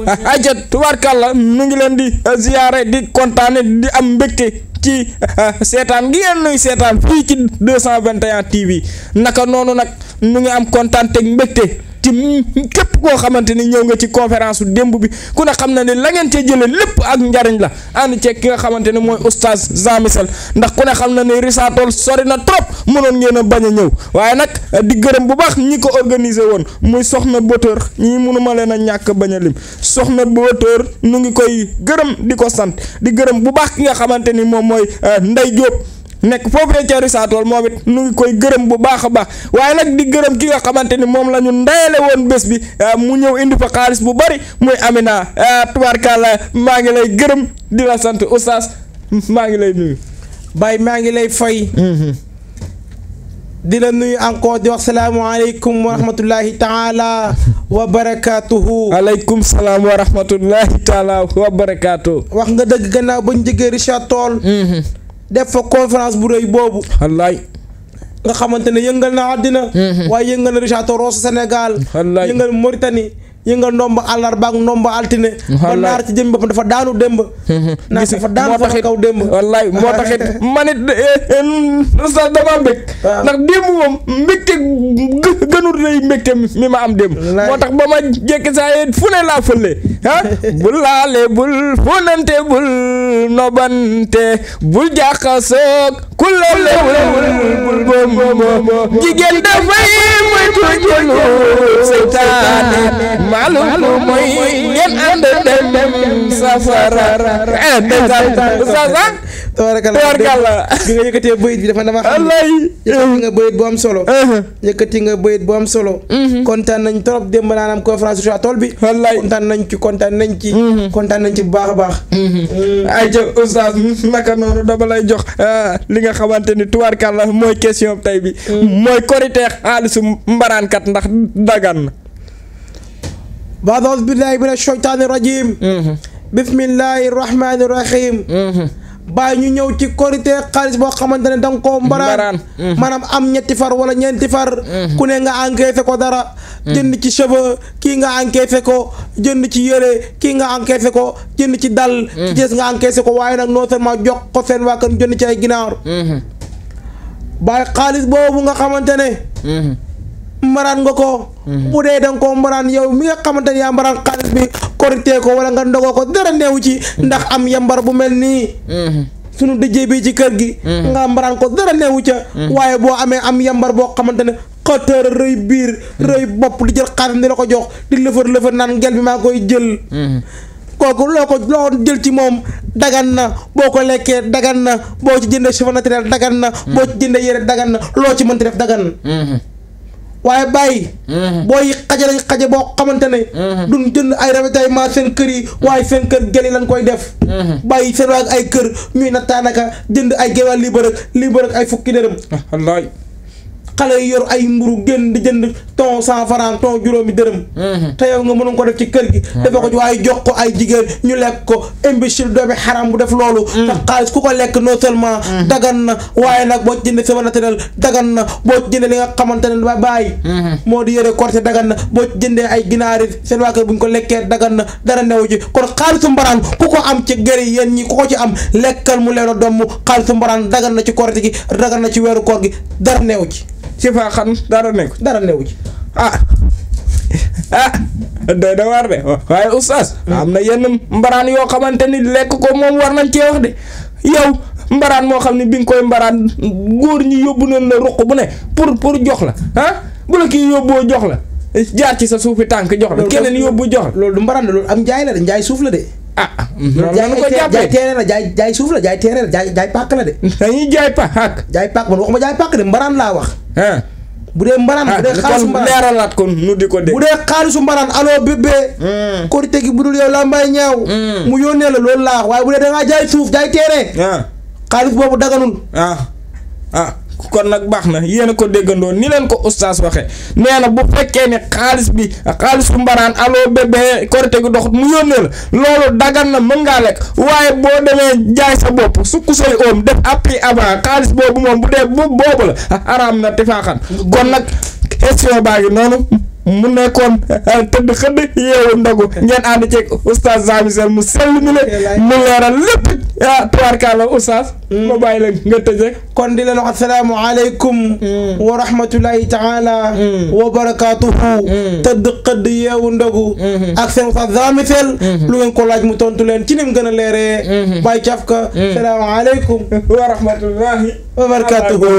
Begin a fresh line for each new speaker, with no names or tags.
ayca tubaarkàlla nu ngi leen di ziyaare di kontaane di am mbégte ci seetaan gi ngeen nuy seetaan fii ci 221 TV naka noonu nag nu ngi am kontaan teg mbégte ci képp koo xamante ni ñëw nga ci conférence démb bi ku ne xam na ne la ngeen cee jëlee lépp ak njariñ la ànd ceeg ki nga xamante ne mooy oustaz Jean Michel ndax ku ne xam na ne Richard Toll sori na trop mënoon ngeen a bañ a ñëw waaye nag di gërëm bu baax ñi ko organisé woon muy soxna Boteur ñi mënuma leen a ñàkk bañ a lim soxna Boteur nu ngi koy gërëm di ko sant di gërëm bu baax ki nga xamante ni moom mooy Ndey Diop nekk foofee ca Richard Toll moom it nu ngi koy gërëm bu baax a baax waaye nag di gërëm ki nga xamante ni moom la ñu ndayale woon bés bi mu ñëw indi fa xaalis bu bari muy Amina tubaarkàlla maa ngi lay gërëm di la sant oustaz maa ngi lay nuyu.
Baye maa ngi lay fay. di la nuyu encore di wax salaamualeykum wa rahmatullahi taala wa barakaatuhu.
aleykum salaam wa rahmatullahi taala wa barakaatuhu.
wax nga dëgg gannaaw bañ jógee Richard Toll. def fa conférence bu rëy boobu.
wallaay.
nga xamante ne yëngal na àddina. waaye yëngal na Richard Toll Rosso Sénégal.
wallaay
yëngal Mauritanie. yëngal ndomba àllarba ak ndomba altine. ba naar ci jëm boppam dafa daanu démb. naa dafa daanu fa kaw démb.
wallaay moo taxit man it sax dama mbég. ndax démb moom mbégte gënul rëy mbégte mi ma am démb. moo tax ba ma jekki saa yéen fu ne laa fële bul laale bul fonante bul nobante bul jaxasoog ku lale bul bom jigéen dafay moytu jëlu seytaane maaluku mooy ngeen ànd dem safara sasa
tabarakalla bi nga yëkkatee bayit bi dafa dama xam yëkkati nga bayit bu am solo yëkkati nga bayit bu am solo kontaan nañ trop démb naanam conférence Richard Toll bi kontaan nañ ci bu baax a baax
ay ca oustaz naka noonu dama lay jox li nga xamante ni tubaarkàlla mooy question tey bi mooy koriteex xaalisu mbaraankat ndax dagan na
a'uuzu billaahi mina shaytaani rajiim bismillaahi rahmaani rahiim bàyyi ñu ñëw ci korite xaalis boo xamante ne danga ko mbaraan maanaam am ñetti far wala ñeenti far ku ne nga encaissé ko dara jënd ci cheveux kii nga encaissé ko jënd ci yére kii nga encaissé ko jënd ci dal ci des nga encaissé ko waaye nag non seulement jox ko seen waa kër jënd ci ay ginaar bàyyi xaalis boobu nga xamante ne mbaraan nga ko bu dee danga ko mbaraan yow mi nga xamante ne yaa mbaraan xaalis bi korité ko wala nga ndogoo ko dara neewu ci ndax am yambar bu mel nii sunu dëjee bi ci kër gi nga mbaraan ko dara neewu ca waaye boo amee am yambar boo xamante ne xëtër rëy biir rëy bopp di jël xaalis di la ko jox di lëfër naan ngel bi maa koy jël kooku loo jël ci moom dagan na boo ko lekkee dagan na boo ci jëndee cheveux naturel dagan na boo ci jëndee yére dagan na loo ci mënti def dagan na waaye bàyyi booy xaje boo xamante ne duñ jënd ay ravitaillement seen kër yi waaye seen kër gel yi lañ koy def bàyyi seen waag ay kër ñuy nattaanaka jënd ay géwal lii bërëg ay fukki dërëm wallaay xale yi yor ay mburu génn di jënd ton 100 francs ton juróomi dërëm te yow nga mënoon ko def ci kër gi dafa ko ci waaye jox ko ay jigéen ñu lekk ko imbécile doomi xaram bu def loolu ndax xaalis ku ko lekk non seulement dagan na waaye nag boo ci jëndee sama naturel dagan na boo ci jëndee li nga xamante ne ba bàyyi moo di yëre korte dagan na boo ci jëndee ay ginaari seen waa kër bu ñu ko lekkee dagan na dara newu ci kon xaalisu mbaraan ku ko am ci gër yi yéen ñi ku ko ci am lekkal mu leeno doom xaalisu mbaraan dagan na ci korte gi dagan na ci weeru koor gi dara newu ci
ci faa xam dara newu ci doy da war de waaye oustaz am na yenn mbaraan yoo xamante ni lekk ko moom war nañ cee wax de yow mbaraan moo xam ne bi nga koy mbaraan góor ñi yóbbu nañ la ruq bu ne pour jox la bu la kii yóbboo jox la jaar ci sa suufi tànk jox la keneen yóbbu jox la
loolu du mbaraan la loolu am njaay la de njaay suuf la de jaay teere la jaay suuf la jaay teere la jaay pàkk la de
dañuy jaay pàkk
man waxuma jaay pàkk de mbaraan laa wax bu dee mbaraan bu dee xaalisu mbaraan
leeralaat kon nu di ko dégg
bu dee xaalisu mbaraan aloo bébé korite gi bu dul yow la mbay ñaaw mu yónnee la loolu laa wax waaye bu dee da ngaa jaay suuf jaay teere xaalis boobu daganul
kon nag baax na yéen a ko déggandoo ni leen ko oustaz waxee nee na bu fekkee ne xaalisu mbaraan aloo bébé korite gi doxut mu yónnee la loolu dagan na mën ngaa lekk waaye boo demee jaay sa bopp sukk say oom def appui avant xaalis boobu moom bu dee boobu la araam na tifaaxan kon nag question baa ngi noonu mu nekkoon tëdd xëdd yeewu ndogu ngeen ànd ceeg oustaz Jean Michel mu sell mi le mu leeral lépp tubaarkàlla oustaz ma bàyyi la nga tëj rek
kon di leen wax assalaamu aleykum wa rahmatullahi taala wa barakaatuhu tëdd xëdd yeewu ndogu ak seen oustaz Jean Michel lu ngeen ko laaj mu tontu leen ci nim gën a leeree bàyyi cafka salaamu aleykum
wa rahmatullahi
wa barakaatuhu